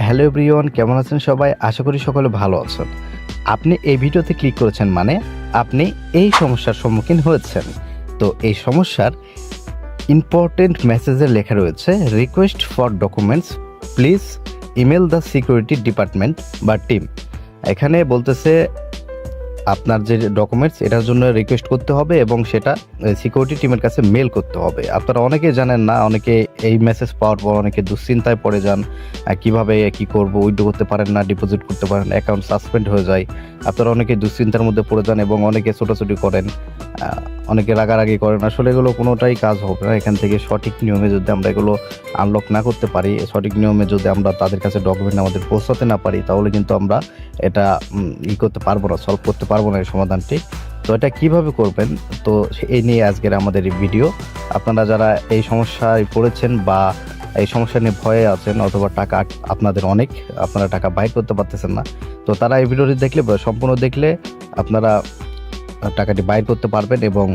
Hello everyone, কেমন আছেন সবাই? আশা করি সকলে ভালো আছেন। আপনি এই ভিডিওতে ক্লিক করেছেন মানে আপনি এই সমস্যার সম্মুখীন হয়েছেন। তো এই সমস্যার ইম্পর্টেন্ট মেসেজে লেখা রয়েছে request for documents, please email the security department বা টিম। এখানে বলতেছে আপনার যে ডকুমেন্টস এটার জন্য রিকোয়েস্ট করতে হবে এবং সেটা সিকিউরিটি টিমের কাছে মেল করতে হবে। আপনারা অনেকেই জানেন না, অনেকে এই মেসেজ পাওয়ার পর অনেকে দুশ্চিন্তায় পড়ে যান, কিভাবে কি করব, উইথড্র করতে পারেন না, ডিপোজিট করতে পারেন, অ্যাকাউন্ট সাসপেন্ড হয়ে যায়। আপনারা অনেকে দুশ্চিন্তার মধ্যে পড়ে যান এবং অনেকে ছোটাছুটি করেন, অনেকে রাগারাগি করেন। আসলে এগুলো কোনোটাই কাজ হবে না। এখান থেকে সঠিক নিয়মে যদি আমরা এগুলো আনলক না করতে পারি, সঠিক নিয়মে যদি আমরা তাদের কাছে ডকুমেন্ট আমাদের পৌঁছাতে না পারি, তাহলে কিন্তু আমরা এটা করতে পারবো না, সলভ করতে পারবো না এই সমাধানটি। তো এটা কিভাবে করবেন, তো এই নিয়ে আজকের আমাদের এই ভিডিও। আপনারা যারা এই সমস্যায় পড়েছেন বা এই সমস্যা নিয়ে ভয়ে আছেন অথবা টাকা আপনাদের অনেক, আপনারা টাকা বাইর করতে পারতেছেন না, তো তারা এই ভিডিওটি দেখলে সম্পূর্ণ দেখলে আপনারা টাকাটি বাইর করতে পারবেন এবং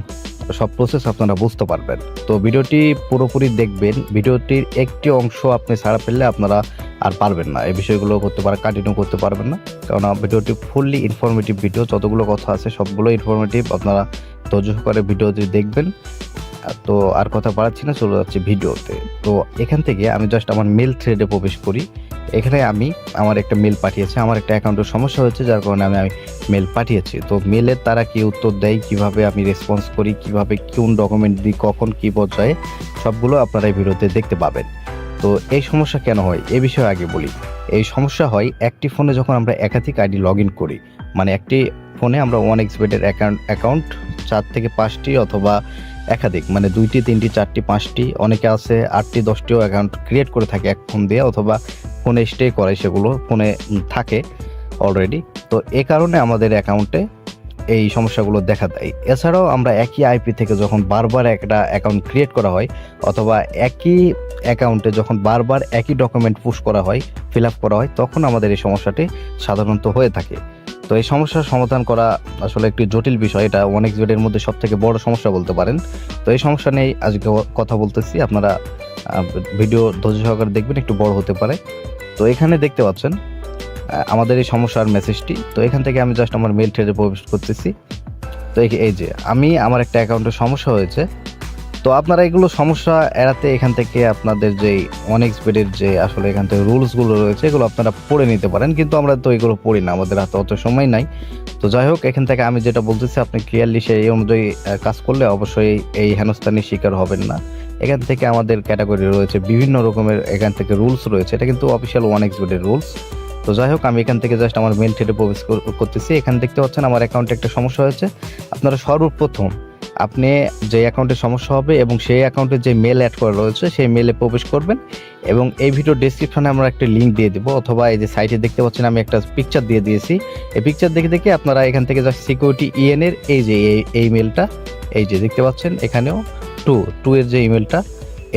সব প্রসেস আপনারা বুঝতে পারবেন। তো ভিডিওটি পুরোপুরি দেখবেন। ভিডিওটির একটি অংশ আপনি ছাড়া ফেললে আপনারা আর পারবেন না, এই বিষয়গুলো করতে কন্টিনিউ করতে পারবেন না, কারণ ভিডিওটি ফুললি ইনফরমেটিভ ভিডিও। যতগুলো কথা আছে সবগুলো ইনফরমেটিভ। আপনারা ধৈর্য সহকারে ভিডিওটি দেখবেন। তো আর কথা বাড়াচ্ছি না, চলে যাচ্ছি ভিডিওতে। তো এখান থেকে আমি জাস্ট আমার মেল থ্রেডে প্রবেশ করি। এখানে আমি আমার একটা মেল পাঠিয়েছি, আমার একটা অ্যাকাউন্টের সমস্যা হয়েছে যার কারণে আমি মেল পাঠিয়েছি। তো মেলের তারা কি উত্তর দেয়, কিভাবে আমি রেসপন্স করি, কিভাবে কোন ডকুমেন্ট দিই, কখন কী পর্যায়ে, সবগুলো আপনারা এই ভিডিওতে দেখতে পাবেন। তো এই সমস্যা কেন হয় এই বিষয়ে আগে বলি। এই সমস্যা হয় একটি ফোনে যখন আমরা একাধিক আইডি লগ ইন করি, মানে একটি ফোনে আমরা 1xBet অ্যাকাউন্ট 4 থেকে 5টি অথবা একাধিক, মানে 2টি 3টি 4টি 5টি, অনেকে আছে 8টি 10টিও অ্যাকাউন্ট ক্রিয়েট করে থাকে এক ফোন দিয়ে, অথবা ফোনে স্টে করে, সেগুলো ফোনে থাকে অলরেডি। তো এ কারণে আমাদের অ্যাকাউন্টে এই সমস্যাগুলো দেখা দেয়। এছাড়াও আমরা একই আইপি থেকে যখন বারবার একটা অ্যাকাউন্ট ক্রিয়েট করা হয়, অথবা একই অ্যাকাউন্টে যখন বারবার একই ডকুমেন্ট পুশ করা হয়, ফিল আপ করা হয়, তখন আমাদের এই সমস্যাটি সাধারণত হয়ে থাকে। তো এই সমস্যার সমাধান করা আসলে একটি জটিল বিষয়। এটা 1xBet এর মধ্যে সবথেকে বড় সমস্যা বলতে পারেন। তো এই সমস্যা নিয়ে আজকে কথা বলতেছি। আপনারা ভিডিও ধৈর্য সহকারে দেখবেন, একটু বড় হতে পারে। তো এখানে দেখতে পাচ্ছেন আমাদের এই সমস্যার মেসেজটি। তো এখান থেকে আমি জাস্ট আমার মেল থ্রেডে প্রবেশ করতেছি। তো এই যে আমার একটা অ্যাকাউন্টের সমস্যা হয়েছে। তো আপনারা এগুলো সমস্যা এড়াতে এখান থেকে আপনাদের যে 1xBet এর যে আসলে এখান থেকে রুলসগুলো রয়েছে, এগুলো আপনারা পড়ে নিতে পারেন, কিন্তু আমরা তো এগুলো পড়ি না, আমাদের হাতে অত সময় নাই। তো যাই হোক, এখান থেকে আমি যেটা বলতেছি আপনি ক্লিয়ারলি সেই অনুযায়ী কাজ করলে অবশ্যই এই হেনস্থানির শিকার হবেন না। এখান থেকে আমাদের ক্যাটাগরি রয়েছে, বিভিন্ন রকমের এখান থেকে রুলস রয়েছে। এটা কিন্তু অফিসিয়াল 1xBet এর রুলস। তো যাই হোক, আমি এখান থেকে জাস্ট আমার মেল থ্রেডে প্রবেশ করতেছি। এখানে দেখতে পাচ্ছেন আমার অ্যাকাউন্টে একটা সমস্যা হয়েছে। আপনারা সর্বপ্রথম আপনি যে অ্যাকাউন্টে সমস্যা হবে এবং সেই অ্যাকাউন্টে যে মেল অ্যাড করা রয়েছে সেই মেলে প্রবেশ করবেন, এবং এই ভিডিও ডেসক্রিপশনে আমরা একটা লিঙ্ক দিয়ে দেবো, অথবা এই যে সাইটে দেখতে পাচ্ছেন আমি একটা পিকচার দিয়ে দিয়েছি। এই পিকচার দেখে আপনারা এখান থেকে জাস্ট সিকিউরিটি এর এই যে এই মেলটা, এই যে দেখতে পাচ্ছেন এখানেও 2 এর যে ইমেলটা,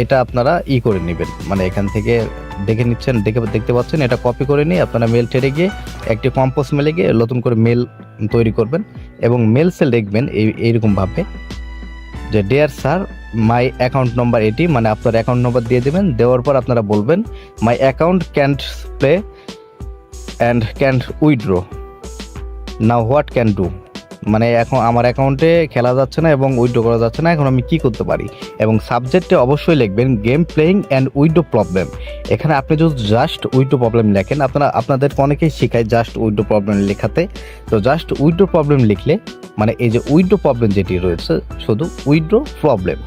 এটা আপনারা করে নেবেন, মানে এখান থেকে দেখে নিচ্ছেন, দেখতে পাচ্ছেন, এটা কপি করে নিয়ে আপনারা মেল থ্রেডে গিয়ে একটি কম্পোজ মেলে গিয়ে নতুন করে মেল তৈরি করবেন, এবং মেলসে লিখবেন এইরকমভাবে যে dear sir, my account number এটি, মানে আপনার অ্যাকাউন্ট নাম্বার দিয়ে দেবেন। দেওয়ার পর আপনারা বলবেন my account can't play and can't withdraw, now what can do, মানে এখন আমার অ্যাকাউন্টে খেলা যাচ্ছে না এবং উইথড্র করা যাচ্ছে না, এখন আমি কি করতে পারি। এবং সাবজেক্টে অবশ্যই লিখবেন game playing and withdraw problem. এখানে আপনি যদি জাস্ট উইথড্র প্রবলেম লেখেন, আপনাদের অনেকেই শেখায় জাস্ট উইথড্র প্রবলেম লেখাতে। তো জাস্ট উইথড্র প্রবলেম লিখলে, মানে এই যে উইথড্র প্রবলেম যেটি রয়েছে, শুধু উইথড্র প্রবলেম,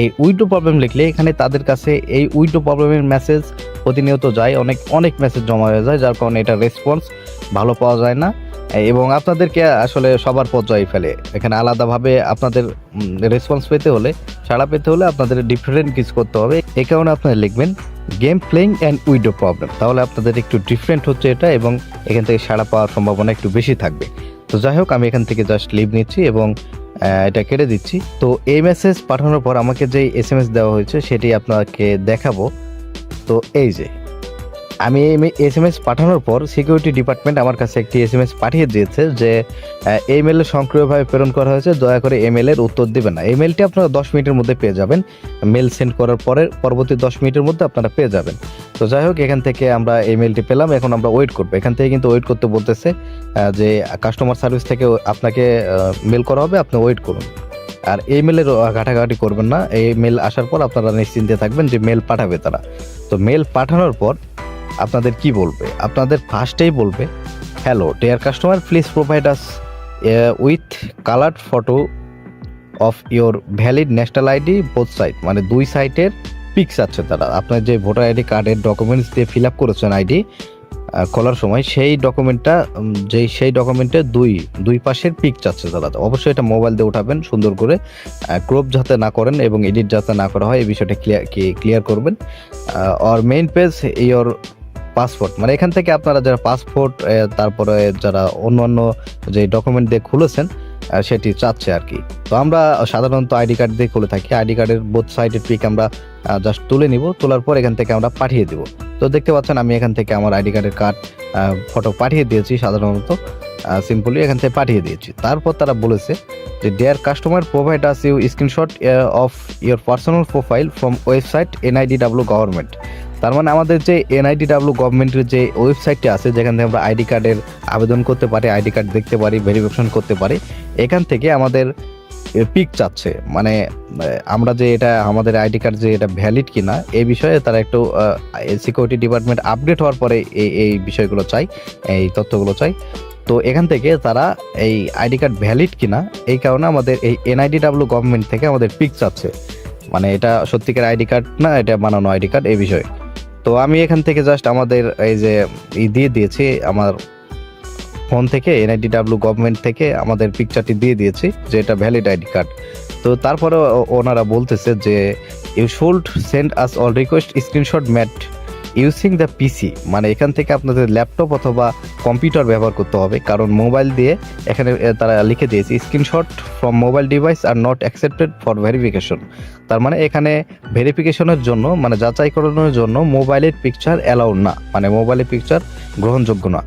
এই উইথড্র প্রবলেম লিখলে এখানে তাদের কাছে এই উইথড্র প্রবলেমের মেসেজ প্রতিনিয়ত যায়, অনেক মেসেজ জমা হয়ে যায়, যার কারণে এটা রেসপন্স ভালো পাওয়া যায় না, এবং আপনাদেরকে আসলে সবার পর্যায়ে ফেলে। এখানে আলাদাভাবে আপনাদের রেসপন্স পেতে হলে, সাড়া পেতে হলে আপনাদের ডিফারেন্ট কিছু করতে হবে। এই কারণে আপনারা লিখবেন game playing and withdraw problem, তাহলে আপনাদের একটু ডিফারেন্ট হচ্ছে এটা, এবং এখান থেকে সাড়া পাওয়ার সম্ভাবনা একটু বেশি থাকবে। তো যাই হোক, আমি এখান থেকে জাস্ট লিভ নিচ্ছি এবং এটা কেটে দিচ্ছি। তো এই মেসেজ পাঠানোর পর আমাকে যে SMS দেওয়া হয়েছে সেটি আপনাকে দেখাবো। তো এই যে আমি SMS পাঠানোর পর সিকিউরিটি ডিপার্টমেন্ট আমার কাছে একটি SMS পাঠিয়ে দিয়েছে যে এই মেলে সক্রিয়ভাবে প্রেরণ করা হয়েছে, দয়া করে এই মেলের উত্তর দিবেন না। এই মেলটি আপনারা 10 মিনিটের মধ্যে পেয়ে যাবেন, মেল সেন্ড করার পরে পরবর্তী 10 মিনিটের মধ্যে আপনারা পেয়ে যাবেন। তো যাই হোক, এখান থেকে আমরা এই মেলটি পেলাম, এখন আমরা ওয়েট করবো। এখান থেকে কিন্তু ওয়েট করতে বলতেছে যে কাস্টমার সার্ভিস থেকে আপনাকে মেল করা হবে, আপনি ওয়েট করুন। আর এই মেলের ঘাটাঘাটি করবেন না, এই মেল আসার পর আপনারা নিশ্চিন্তে থাকবেন যে মেল পাঠাবে তারা। তো মেল পাঠানোর পর আপনাদের কি বলবে, আপনাদের ফার্স্টেই বলবে, hello dear customer, please provide us with coloured photo of your valid national ID both side, মানে দুই সাইটের পিকস আছে তারা, আপনার যে ভোটার আইডি কার্ডের ডকুমেন্টস দিয়ে ফিল আপ করেছেন আইডি খোলার সময়, সেই ডকুমেন্টটা সেই ডকুমেন্টের দুই পাশের পিক চাচ্ছে তারা। অবশ্যই এটা মোবাইল দিয়ে উঠাবেন সুন্দর করে, ক্রপ যাতে না করেন এবং এডিট যাতে না করা হয়, এই বিষয়টা ক্লিয়ার করবেন। আর মেইন পেজ ইওর পাসপোর্ট, মানে এখান থেকে আপনারা যারা পাসপোর্ট তারপরে যারা অন্যান্য যে ডকুমেন্ট দিয়ে খুলেছেন সেটি চাচ্ছে আর কি। তো আমরা সাধারণত আইডি কার্ড দিয়ে খুলে থাকি, আইডি কার্ডের বোথ সাইডের পিক আমরা জাস্ট তুলে নিব, তোলার পর এখান থেকে আমরা পাঠিয়ে দিব। তো দেখতে পাচ্ছেন আমি এখান থেকে আমার আইডি কার্ডের ফটো পাঠিয়ে দিয়েছি, সাধারণত সিম্পলি এখান থেকে পাঠিয়ে দিয়েছি। তারপর তারা বলেছে যে dear customer, provide us you screenshot of your personal profile from website NIDW government. তার মানে আমাদের যে NIDW গভর্নমেন্টের যে ওয়েবসাইটটি আছে, যেখান থেকে আমরা আইডি কার্ডের আবেদন করতে পারি, আইডি কার্ড দেখতে পারি, ভেরিফিকেশন করতে পারি, এখান থেকে আমাদের পিক চাচ্ছে। মানে আমরা যে এটা আমাদের আইডি কার্ড যে এটা ভ্যালিড কিনা এই বিষয়ে তারা একটু সিকিউরিটি ডিপার্টমেন্ট আপডেট হওয়ার পরে এই বিষয়গুলো চাই, এই তথ্যগুলো চাই। তো এখান থেকে তারা এই আইডি কার্ড ভ্যালিড কিনা এই কারণে আমাদের এই NIDW গভর্নমেন্ট থেকে আমাদের পিক চাচ্ছে, মানে এটা সত্যিকার আইডি কার্ড না, এটা বানানো আইডি কার্ড, এই বিষয়ে। তো আমি এখান থেকে জাস্ট আমাদের এই যে দিয়ে দিয়েছি, আমার ফোন থেকে NIDW গভর্নমেন্ট থেকে আমাদের পিকচারটি দিয়ে দিয়েছি যে এটা ভ্যালিড আইডি কার্ড। তো তারপরে ওনারা বলতেছে যে you should send us all request screenshot mat using the PC, মানে এখান থেকে আপনাদের ল্যাপটপ অথবা কম্পিউটার ব্যবহার করতে হবে, কারণ মোবাইল দিয়ে এখানে তারা লিখে দিয়েছে screenshot from mobile device are not accepted for verification. তার মানে এখানে ভেরিফিকেশনের জন্য, মানে যাচাইকরণের জন্য মোবাইলের পিকচার অ্যালাউড না, মানে মোবাইলের পিকচার গ্রহণযোগ্য না।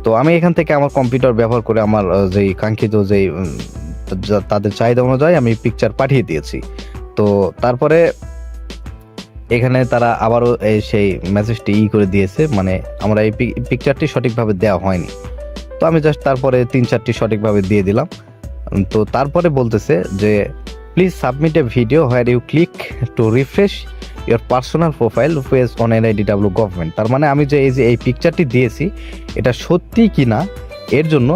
তো আমি এখান থেকে আমার কম্পিউটার ব্যবহার করে আমার যেই কাঙ্ক্ষিত যেই তাদের চাহিদা অনুযায়ী আমি পিকচার পাঠিয়ে দিয়েছি। তো তারপরে এখানে তারা আবারও সেই মেসেজটি করে দিয়েছে, মানে আমরা এই পিকচারটি সঠিকভাবে দেওয়া হয়নি। তো আমি জাস্ট তারপরে 3-4টি সঠিকভাবে দিয়ে দিলাম। তো তারপরে বলতেছে যে please submit a video where you click to refresh your personal profile page on NIDW government. তার মানে আমি যে এই পিকচারটি দিয়েছি এটা সত্যি কি না এর জন্য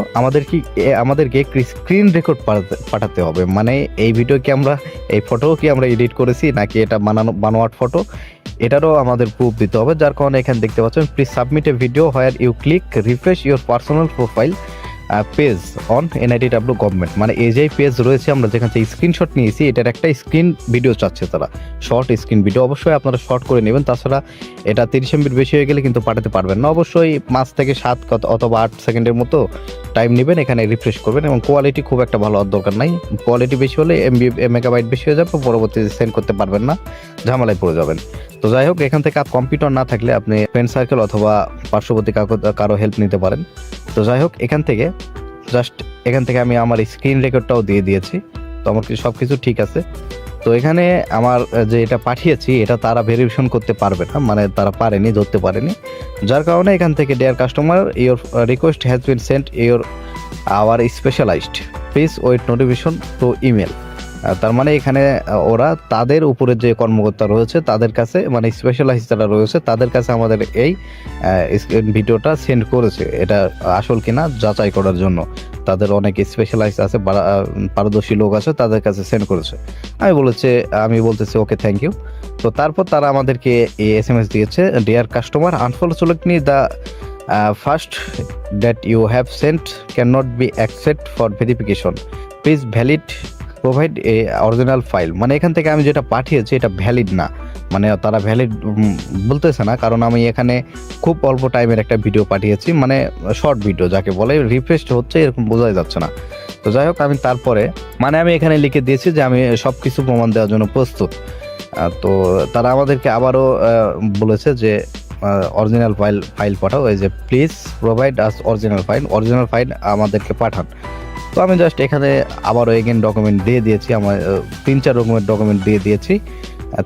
আমাদেরকে স্ক্রিন রেকর্ড পাঠাতে হবে, মানে এই ভিডিও কি আমরা, এই ফটো কি আমরা এডিট করেছি নাকি এটা বানোয়াট ফটো, এটারও আমাদের প্রুফ দিতে হবে। যার কারণে এখানে দেখতে পাচ্ছেন please submit a video where you click refresh your personal profile page on NIDW government, মানে এই যে পেজ রয়েছে আমরা যেখান থেকে স্ক্রিনশট নিয়েছি এটার একটা স্ক্রিন ভিডিও চাচ্ছে তারা, শর্ট স্ক্রিন ভিডিও। অবশ্যই আপনারা শর্ট করে নেবেন, তাছাড়া এটা 30 MB বেশি হয়ে গেলে কিন্তু পাঠাতে পারবেন না। অবশ্যই 5 থেকে 7 অথবা 8 সেকেন্ডের মতো টাইম নেবেন, এখানে রিফ্রেশ করবেন, এবং কোয়ালিটি খুব একটা ভালো হওয়ার দরকার নাই। কোয়ালিটি বেশি হলে মেগাবাইট বেশি হয়ে যাবে, পরবর্তীতে সেন্ড করতে পারবেন না, ঝামেলায় পড়ে যাবেন। তো যাই হোক, এখান থেকে কম্পিউটার না থাকলে আপনি ফ্রেন্ড সার্কেল অথবা পার্শ্ববর্তী কারো হেল্প নিতে পারেন। তো যাই হোক, এখান থেকে আমি আমার স্ক্রিন রেকর্ডটাও দিয়ে দিয়েছি। তো আমার সব কিছু ঠিক আছে। তো এখানে আমার যে এটা পাঠিয়েছি এটা তারা ভেরিফিকেশন করতে পারবে না, মানে তারা ধরতে পারেনি। যার কারণে এখান থেকে dear customer, your request has been sent our specialised, please wait notification to email. তার মানে এখানে ওরা তাদের উপরে যে কর্মকর্তা রয়েছে তাদের কাছে, মানে স্পেশালাইজ যারা রয়েছে তাদের কাছে আমাদের এই ভিডিওটা সেন্ড করেছে, এটা আসল কিনা যাচাই করার জন্য। তাদের অনেক স্পেশালাইজ আছে, পারদর্শী লোক আছে, তাদের কাছে সেন্ড করেছে। আমি বলতেছি ওকে, থ্যাংক ইউ। তো তারপর তারা আমাদেরকে এই SMS দিয়েছে, dear customer, unfortunately the first that you have sent can not be accept for verification, please valid provide a original file. মানে এখান থেকে আমি যেটা পাঠিয়েছি এটা ভ্যালিড না, মানে তারা ভ্যালিড বলতেছে না, কারণ আমি এখানে খুব অল্প টাইমের একটা ভিডিও পাঠিয়েছি, মানে শর্ট ভিডিও যাকে বলে, রিফ্রেশ হচ্ছে এরকম বোঝাই যাচ্ছে না। তো যাই হোক, আমি এখানে লিখে দিয়েছি যে আমি সব কিছু প্রমাণ দেওয়ার জন্য প্রস্তুত। তো তারা আমাদেরকে আবারও বলেছে যে অরিজিনাল ফাইল পাঠাও, এই যে please provide us original file আমাদেরকে পাঠান। তো আমি জাস্ট এখানে আবারও এগেন ডকুমেন্ট দিয়ে দিয়েছি, আমার 3-4 রকমের ডকুমেন্ট দিয়ে দিয়েছি।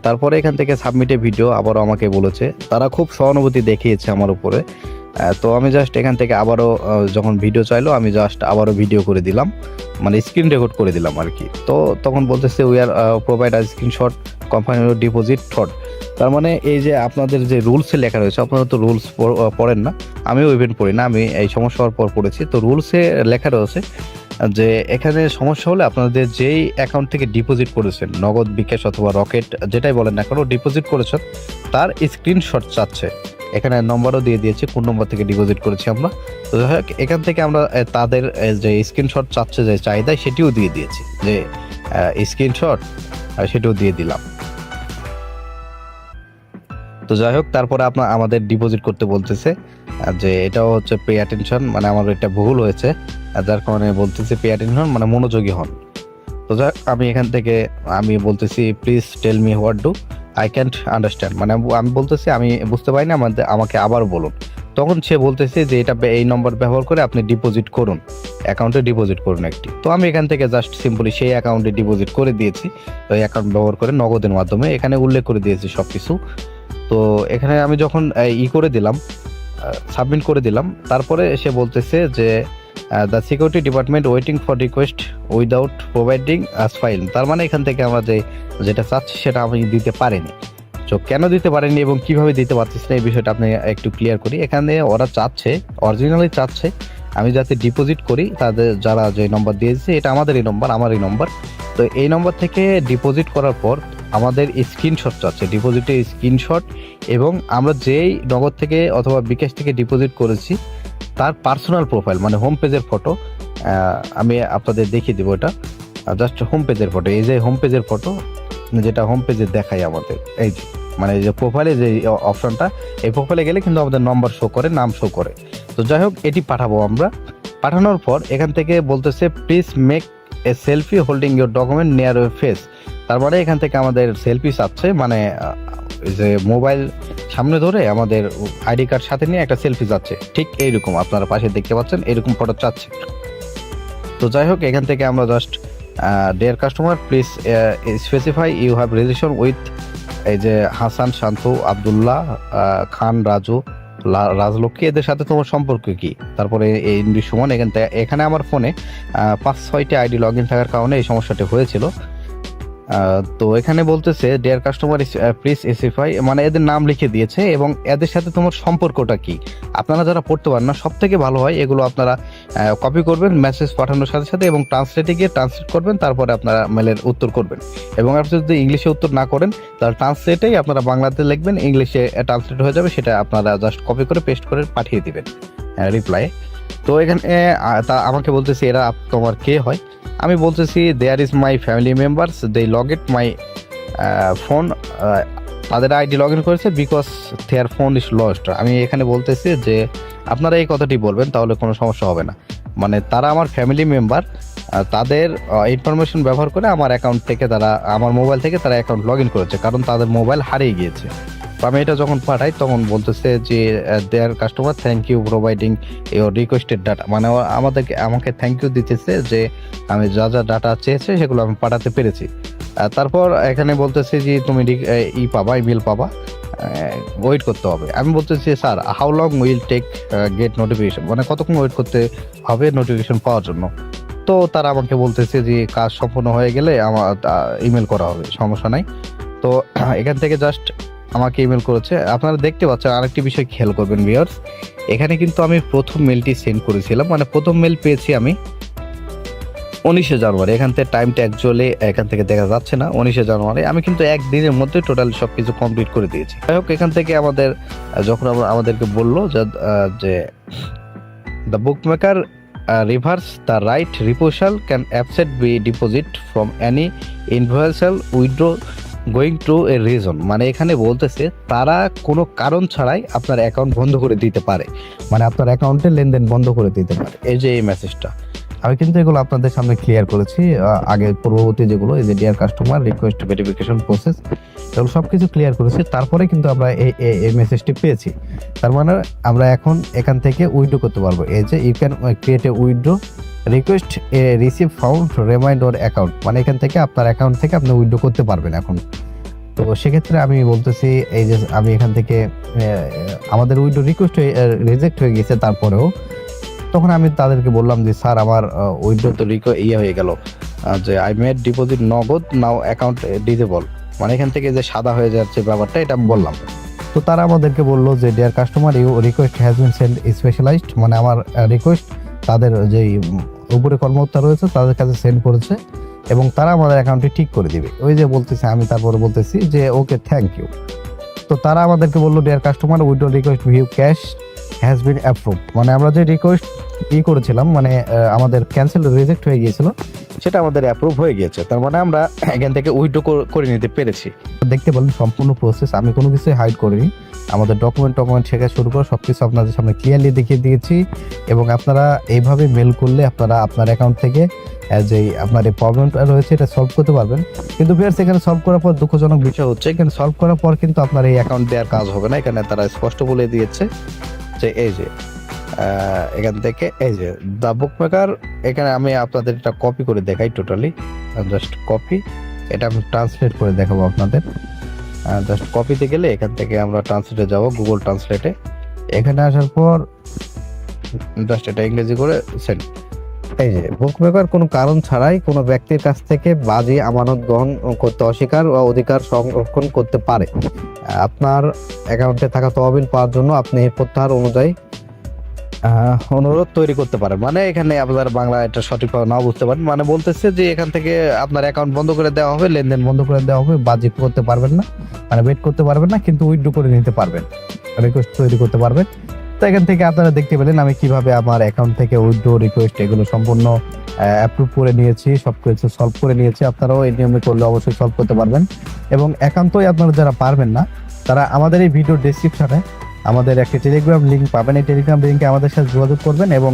তারপরে এখান থেকে সাবমিটে ভিডিও আবারও আমাকে বলেছে, তারা খুব সহানুভূতি দেখিয়েছে আমার উপরে। তো আমি জাস্ট এখান থেকে আবারও যখন ভিডিও চাইলো আমি জাস্ট আবারও ভিডিও করে দিলাম, মানে স্ক্রিন রেকর্ড করে দিলাম আর কি। তো তখন বলতেছে we are provide a screenshot company deposit thread. তার মানে এই যে আপনাদের যে রুলসে লেখা রয়েছে, আপনারা তো রুলস পড়েন না, আমিও ইভেন পড়ি না, আমি এই সমস্যা হওয়ার পর পড়েছি। তো রুলসে লেখা রয়েছে যে এখানে সমস্যা হলে আপনাদের যেই অ্যাকাউন্ট থেকে ডিপোজিট করেছেন, নগদ, বিকাশ অথবা রকেট যেটাই বলেন না কেন, ডিপোজিট করেছেন তার স্ক্রিনশট চাচ্ছে। এখানে নম্বরও দিয়ে দিয়েছি কোন নম্বর থেকে ডিপোজিট করেছি আমরা। তো যাই হোক, এখান থেকে আমরা তাদের যে স্ক্রিনশট চাচ্ছে যে চাহিদা, সেটিও দিয়ে দিয়েছি, যে স্ক্রিনশট সেটিও দিয়ে দিলাম। তো যাই হোক, তারপরে আমাদের ডিপোজিট করতে বলতেছে যে এটাও হচ্ছে পে অ্যাটেনশন, মানে আমার এটা ভুল হয়েছে, যার কারণে বলতেছে পে অ্যাটেনশন মানে মনোযোগী হন। তো যাই হোক, আমি এখান থেকে আমি বলতেছি please tell me what do I can't understand, মানে আমি বলতেছি আমি বুঝতে পারি না, আমাকে আবার বলুন। তখন সে বলতেছে যে এটা এই নম্বর ব্যবহার করে আপনি ডিপোজিট করুন, অ্যাকাউন্টে ডিপোজিট করুন একটি। তো আমি এখান থেকে জাস্ট সিম্পলি সেই অ্যাকাউন্টে ডিপোজিট করে দিয়েছি, ওই অ্যাকাউন্ট ব্যবহার করে নগদের মাধ্যমে, এখানে উল্লেখ করে দিয়েছি সব কিছু। তো এখানে আমি যখন করে দিলাম, সাবমিট করে দিলাম, তারপরে সে বলতেছে যে the security department waiting for request without providing us file. তার মানে এখান থেকে আমরা যেটা চাচ্ছি সেটা আমি দিতে পারিনি। তো কেন দিতে পারিনি এবং কিভাবে দিতে পারতেছি না, এই বিষয়টা আপনি একটু ক্লিয়ার করি। এখানে ওরা চাচ্ছে, অরিজিনালি চাচ্ছে আমি যাতে ডিপোজিট করি, তাদের যারা যে নম্বর দিয়েছে এটা আমাদেরই নম্বর, আমারই নম্বর। তো এই নম্বর থেকে ডিপোজিট করার পর আমাদের স্ক্রিনশট চাচ্ছে, ডিপোজিটের স্ক্রিনশট, এবং আমরা যেই নগদ থেকে অথবা বিকাশ থেকে ডিপোজিট করেছি তার পার্সোনাল প্রোফাইল, মানে হোম পেজের ফটো। আমি আপনাদের দেখিয়ে দেবো, এটা জাস্ট হোম পেজের ফটো, এই যে হোম পেজের ফটো, যেটা হোম পেজে দেখাই আমাদের, এই যে মানে এই যে প্রোফাইলে যে অপশনটা, এই প্রোফাইলে গেলে কিন্তু আমাদের নম্বর শো করে, নাম শো করে। তো যাই হোক, এটি পাঠাবো আমরা। পাঠানোর পর এখান থেকে বলতেছে please make a selfie holding your document near your face. তার মানে এখান থেকে আমাদের সেলফি চাচ্ছে, মানে যে মোবাইল সামনে ধরে আমাদের আইডি কার্ড সাথে নিয়ে একটা সেলফি যাচ্ছে, ঠিক এইরকম আপনারা পাশে দেখতে পাচ্ছেন, এরকম ফটো চাচ্ছে। তো যাই হোক, এখান থেকে আমরা just dear customer please specify you have relation with, এই যে হাসান, শান্তু, আবদুল্লাহ, খান, রাজু, রাজলক্ষ্মী, এদের সাথে তোমার সম্পর্ক কি। তারপরে এই সুমন। এখানে আমার ফোনে 5-6টি আইডি লগ ইন থাকার কারণে এই সমস্যাটি হয়েছিল। তো এখানে বলতেছে ডিয়ার কাস্টমার প্লিজ স্পেসিফাই, মানে এদের নাম লিখে দিয়েছে এবং এদের সাথে তোমার সম্পর্কটা কি। আপনারা যারা পড়তে পারেন না, সব থেকে ভালো হয় এগুলো আপনারা কপি করবেন মেসেজ পাঠানোর সাথে সাথে, এবং ট্রান্সলেটে গিয়ে ট্রান্সলেট করবেন, তারপরে আপনারা মেলের উত্তর করবেন। এবং আপনি যদি ইংলিশে উত্তর না করেন তাহলে ট্রান্সলেটেই আপনারা বাংলাতে লিখবেন, ইংলিশে ট্রান্সলেট হয়ে যাবে, সেটা আপনারা জাস্ট কপি করে পেস্ট করে পাঠিয়ে দিবেন রিপ্লাই। তো এখানে আমাকে বলতেছে এরা তোমার কে হয়। আমি বলতেছি there is my family members, they log it my phone, তাদের আইডি লগ ইন করেছে because their phone is lost. আমি এখানে বলতেছি যে আপনারা এই কথাটি বলবেন, তাহলে কোনো সমস্যা হবে না। মানে তারা আমার ফ্যামিলি মেম্বার, তাদের ইনফরমেশন ব্যবহার করে আমার অ্যাকাউন্ট থেকে তারা, আমার মোবাইল থেকে তারা অ্যাকাউন্ট লগ ইন করেছে, কারণ তাদের মোবাইল হারিয়ে গিয়েছে। তো আমি এটা যখন পাঠাই তখন বলতেছে যে there customer thank you providing your requested data, মানে আমাকে থ্যাংক ইউ দিতেছে যে আমি যা যা ডাটা চেয়েছে সেগুলো আমি পাঠাতে পেরেছি। তারপর এখানে বলতেছে যে তুমি পাবা, ইমেল পাবা, ওয়েট করতে হবে। আমি বলতেছি sir how long will take get notification, মানে কতক্ষণ ওয়েট করতে হবে নোটিফিকেশন পাওয়ার জন্য। তো তারা আমাকে বলতেছে যে কাজ সম্পূর্ণ হয়ে গেলে আমার ইমেল করা হবে, সমস্যা নাই। তো এখান থেকে জাস্ট আমাকে ইমেল করেছে। আপনারা দেখতে পাচ্ছেন, আরেকটি বিষয় খেয়াল করবেন ভিউয়ার্স, এখানে কিন্তু আমি প্রথম মেলটি সেন্ড করেছিলাম, মানে প্রথম মেল পেয়েছি আমি 19শে জানুয়ারি। এখান থেকে টাইমটা অ্যাকচুয়ালি এখান থেকে দেখা যাচ্ছে না, 19শে জানুয়ারি। আমি কিন্তু একদিনের মধ্যে টোটাল সব কিছু কমপ্লিট করে দিয়েছি। যাই হোক, এখান থেকে যখন আমাদেরকে বললো যে the book maker reverse the right reposal can upset be deposit from any invoices withdraw going to a reason, মানে এখানে বলতেছে তারা কোনো কারণ ছাড়াই আপনার অ্যাকাউন্ট বন্ধ করে দিতে পারে, মানে আপনার অ্যাকাউন্টে লেনদেন বন্ধ করে দিতে পারে। এই যে এই মেসেজটা, আমি কিন্তু এগুলো আপনাদের সামনে ক্লিয়ার করেছি আগে পূর্ববর্তী যেগুলো, এই যে dear customer request verification process, এগুলো সবকিছু ক্লিয়ার করেছি। তারপরে কিন্তু আমরা এই মেসেজটি পেয়েছি। তার মানে আমরা এখন এখান থেকে উইথড্র করতে পারবো। এই যে you can create a withdraw request a receive found remind or account, মানে এখান থেকে আপনার অ্যাকাউন্ট থেকে আপনি উইথড্র করতে পারবেন এখন। তো সেক্ষেত্রে আমি বলতেছি এই যে আমি এখান থেকে আমাদের উইথড্র রিকোয়েস্ট রিজেক্ট হয়ে গেছে, তারপরেও তখন আমি তাদেরকে বললাম যে স্যার আমার উইথড্র তো হয়ে গেল, যে আই মেড ডিপোজিট নগদ নাও অ্যাকাউন্ট ডিজেবল, মানে এখান থেকে যে সাদা হয়ে যাচ্ছে ব্যাপারটা, এটা বললাম। তো তারা আমাদেরকে বললো যে dear customer you request has been send specialised, মানে আমার রিকোয়েস্ট তাদের যে উপরে কর্মকর্তা রয়েছে তাদের কাছে সেন্ড করেছে এবং তারা আমাদের অ্যাকাউন্টটি ঠিক করে দিবে। ওই যে বলতেছে, আমি তারপরে বলতেছি যে ওকে থ্যাংক ইউ। তো তারা আমাদেরকে বললো deer customer withdraw request view cash has been approved, মানে আমরা যে রিকোয়েস্ট করেছিলাম, মানে আমাদের ক্যান্সেল রিজেক্ট হয়ে গিয়েছিল, সেটা আমাদের অ্যাপ্রুভ হয়ে গিয়েছে। তার মানে আমরা এখান থেকে উইথড্র করে নিতে পেরেছি। দেখতে পারেন সম্পূর্ণ প্রসেস, আমি কোনো কিছুই হাইড করিনি। আমাদের ডকুমেন্ট থেকে শুরু করে সবকিছু আপনাদের সামনে ক্লিয়ারলি দেখিয়ে দিয়েছি। এবং আপনারা এইভাবে মেল করলে আপনারা আপনার অ্যাকাউন্ট থেকে যে আপনার এই প্রবলেমটা রয়েছে এটা সলভ করতে পারবেন। কিন্তু ভিউয়ার্স এখানে সলভ করার পর দুঃখজনক বিষয় হচ্ছে, এখানে সলভ করার পর কিন্তু আপনার এই অ্যাকাউন্ট দেওয়ার কাজ হবে না। এখানে তারা স্পষ্ট বলে দিয়েছে যে এই যে এখান থেকে এই যে দ্য বুকমেকার, এখানে আমি আপনাদের এটা কপি করে দেখাই, টোটালি জাস্ট কপি, এটা আমি ট্রান্সলেট করে দেখাবো আপনাদের। জাস্ট কপিতে গেলে এখান থেকে আমরা ট্রান্সলেটে যাব, গুগল ট্রান্সলেটে। এখানে আসার পর জাস্ট এটা ইংরেজি করে সেন্ড। এই যে বুকমেকার কোনো কারণ ছাড়াই কোনো ব্যক্তির কাছ থেকে বাজি আমানত গ্রহণ করতে অস্বীকার বা অধিকার সংরক্ষণ করতে পারে। আপনার অ্যাকাউন্টে থাকা তহবিল পাওয়ার জন্য আপনি প্রত্যাহার অনুযায়ী অনুরোধ তৈরি করতে পারেন। মানে এখানে আপনার বাংলা এটা সঠিকভাবে নাও বুঝতে পারেন, মানে বলতেছে যে এখান থেকে আপনার অ্যাকাউন্ট বন্ধ করে দেওয়া হবে, লেনদেন বন্ধ করে দেওয়া হবে, বাজি করতে পারবেন না, মানে ওয়েট করতে পারবেন না, কিন্তু উইথড্র করে নিতে পারবেন, রিকোয়েস্ট তৈরি করতে পারবেন। তো এখান থেকে আপনারা দেখতে পেলেন আমি কিভাবে আমার অ্যাকাউন্ট থেকে উইথড্র রিকোয়েস্ট এগুলো সম্পূর্ণ অ্যাপ্রুভ করে নিয়েছি, সব কিছু সলভ করে নিয়েছি। আপনারাও এই নিয়মে করলে অবশ্যই সলভ করতে পারবেন। এবং একান্তই আপনারা যারা পারবেন না, তারা আমাদের এই ভিডিও ডেসক্রিপশনে আমাদের একটা টেলিগ্রাম লিঙ্ক পাবেন, এই টেলিগ্রাম লিঙ্কে আমাদের সাথে যোগাযোগ করবেন এবং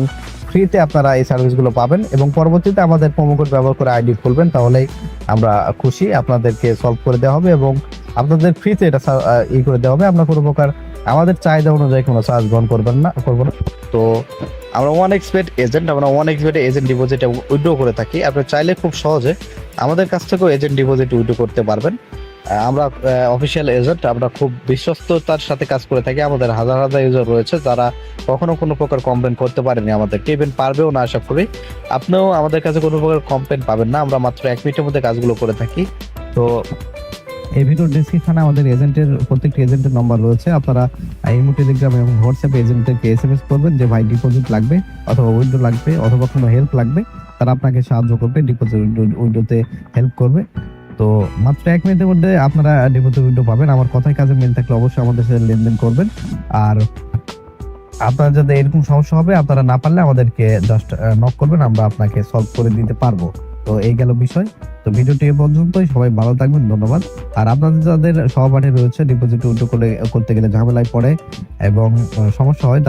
ফ্রিতে আপনারা এই সার্ভিসগুলো পাবেন। এবং পরবর্তীতে আমাদের প্রোমো কোড ব্যবহার করে আইডি খুলবেন, তাহলেই আমরা খুশি, আপনাদেরকে সলভ করে দেওয়া হবে এবং আপনাদের ফ্রিতে এটা করে দেওয়া হবে। আমরা কোনো প্রকার আমাদের চাহিদা অনুযায়ী কোনো চার্জ গ্রহণ করবো না। তো আমরা ওয়ান এক্সপেট এজেন্ট ডিপোজিট এবং উইথড্র করে থাকি। আপনি চাইলে খুব সহজে আমাদের কাছ থেকেও এজেন্ট ডিপোজিট উইথড্র করতে পারবেন। আমরা অফিসিয়াল এজেন্ট, আমরা খুব বিশ্বস্ততার সাথে কাজ করে থাকি। আমাদের হাজার হাজার ইউজার রয়েছে যারা কখনো কোনো প্রকার কমপ্লেন করতে পারেনি, আমাদেরকে ইভেন পারবেও না। আশা করি আপনিও আমাদের কাছে কোনো প্রকার কমপ্লেন পাবেন না। আমরা মাত্র 1 মিনিটের মধ্যে কাজগুলো করে থাকি। তো এই ভিডিওর ডেসক্রিপশনে আমাদের এজেন্টের প্রত্যেকটি এজেন্টের নম্বর রয়েছে। আপনারা ইমো, টেলিগ্রাম এবং হোয়াটসঅ্যাপে এজেন্টদেরকে এসএমএস করবেন যে ভাই ডিপোজিট লাগবে অথবা উইথড্র লাগবে অথবা কোনো হেল্প লাগবে, তারা আপনাকে সাহায্য করবে, ডিপোজিট উইথড্রতে হেল্প করবে। তো মাত্র 1 মিনিটের মধ্যে আপনারা ডিপোজিট উইথড্র পাবেন। আমার কথায় কাজে মিল থাকলে অবশ্যই আমাদের সাথে লেনদেন করবেন। আর আপনারা যাদের এরকম সমস্যা হবে, আপনারা না পারলে আমাদেরকে জাস্ট নক করবেন, আমরা আপনাকে সলভ করে দিতে পারবো। তো এই গেল বিষয়। তো ভিডিওটি এ পর্যন্তই, সবাই ভালো থাকবেন, ধন্যবাদ। আর আপনাদের যাদের সহপাঠী রয়েছে ডিপোজিট উইথড্র করতে গেলে ঝামেলায় পড়ে এবং সমস্যা হয়,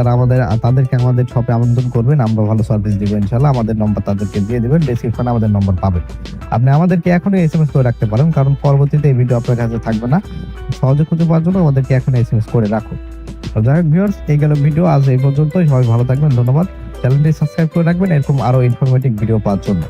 তাদেরকে আমাদের শপে আমন্ত্রণ করবেন, আমরা ভালো সার্ভিস দিব ইনশাআল্লাহ। আমাদের নম্বর তাদেরকে দিয়ে দিবেন, ডেসক্রিপশনে আমাদের নম্বর পাবেন। আপনি আমাদেরকে এখনই এসএমএস করে রাখতে পারেন, কারণ পরবর্তীতে এই ভিডিও আপনার কাছে থাকবে না। সহজে খুঁজে পাওয়ার জন্য আমাদেরকে এখন এসএমএস করে রাখুন। যাই হোক ভিউয়ার্স, এই গেল ভিডিও, আজ এই পর্যন্তই। সবাই ভালো থাকবেন, ধন্যবাদ। চ্যানেলটি সাবস্ক্রাইব করে রাখবেন এরকম আরো ইনফরমেটিভ ভিডিও পাওয়ার জন্য।